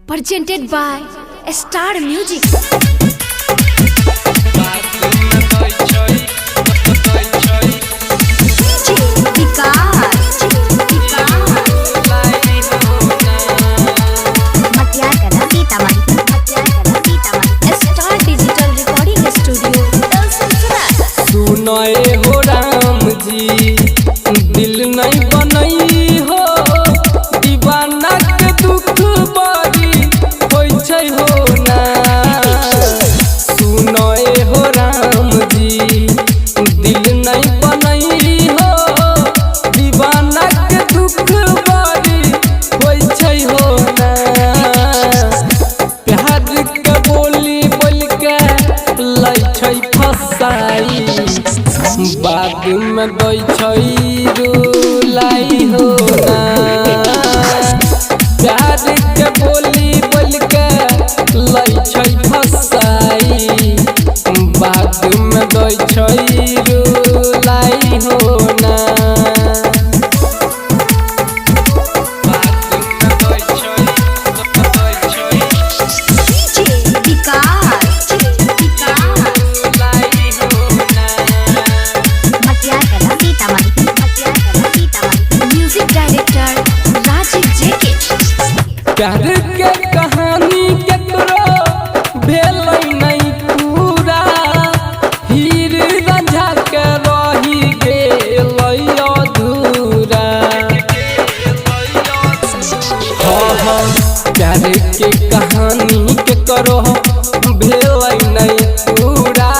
presented by Star Music. Star Digital Recording Studio. सुनाए हो राम जी दिल नहीं बनई हो दीवाना के दुख बड़ी होई छै हो ना। सुनाए हो राम जी दिल नहीं बनई हो दीवाना के दुख बड़ी होई छै हो ना। प्यार के बोली बोल के लै छै फसाई बाद में दै छै रुलाई हो ना। प्यार के बोली बोल के लै छै फसाई बाद में दै छै रुलाई हो ना। Music Director Rajiv JK. प्यार के कहानी केकरो भेलै नहीं पूरा हीर रांझा के रही गेलै अधूरा। प्यार के कहानी केकरो भेलै नहीं पूरा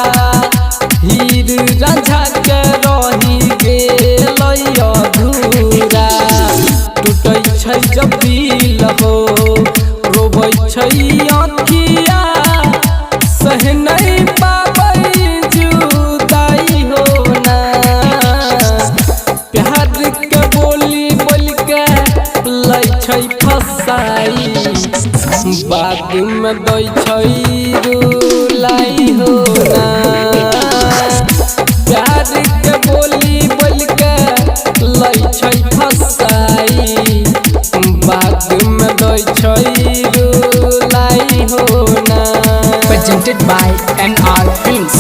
हीर रांझा के रही गेलै अधूरा। टूटै छै जब दिल हो रोबै छै आँखिया सह नहीं पाबै जुदाई हो ना। प्यार के बोली बोल के लै छै फसाई बाद में दै छै रुलाई हो ना। प्यार के बोली बोल के लै छै फसाई बाद में दै छै रुलाई हो ना। Presented by NR Films.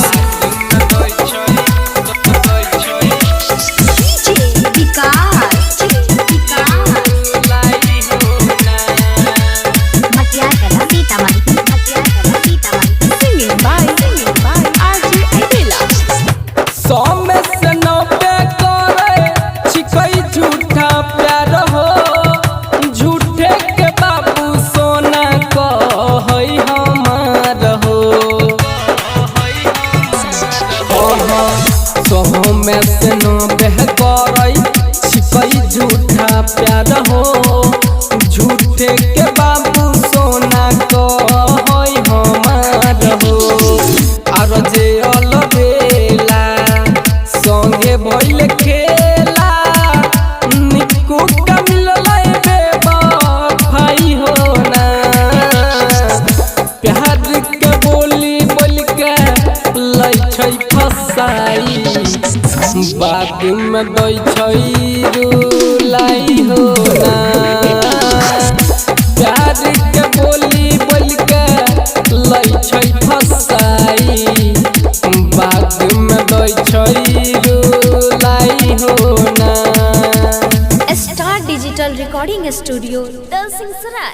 Singing by RJ Adela. 100 में से 90 करे छिकै झूठा प्यार हो झूठे के बाबू सोना कहै हमार हो। 100 में से 90 करे छिकै झूठा प्यार हो झूठे के बाबू सोना कहै हमार हो। आर जे अलबेला संगे भइल खेला निक्कू का मिललै बेवफाई हो ना। प्यार के बोली बोल के लै छै फसाई बाद में दै छै रुलाई हो ना। प्यार के बोली बोल के लै छै फसाई बाद में दै छै रुलाई हो ना। Star Digital Recording Studio, Dalsingsarai.